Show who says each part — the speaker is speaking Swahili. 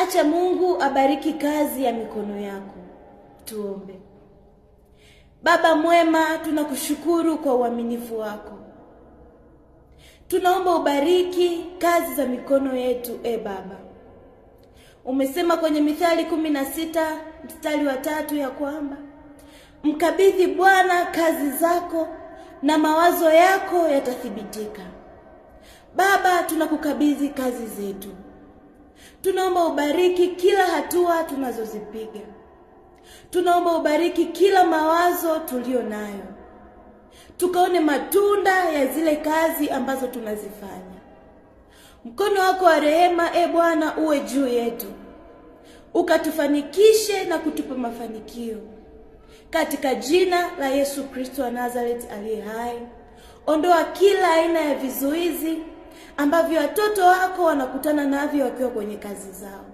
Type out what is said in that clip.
Speaker 1: Acha Mungu abariki kazi ya mikono yako. Tuombe. Baba mwema, tunakushukuru kwa uaminifu wako. Tunaomba ubariki kazi za mikono yetu, Baba. Umesema kwenye Mithali 16 mstari wa 3 ya kwamba mkabidhi Bwana kazi zako na mawazo yako yatathibitika. Baba, tunakukabidhi kazi zetu. Tunaomba ubariki kila hatua tunazozipiga. Tunaomba ubariki kila mawazo tulio nayo. Tukaone matunda ya zile kazi ambazo tunazifanya. Mkono wako wa rehema, Bwana, uwe juu yetu. Ukatufanikishe na kutupa mafanikio. Katika jina la Yesu Kristo wa Nazareth aliye hai, ondoa kila aina ya vizuizi ambavyo watoto wako wanakutana navyo wakiwa kwenye kazi zao.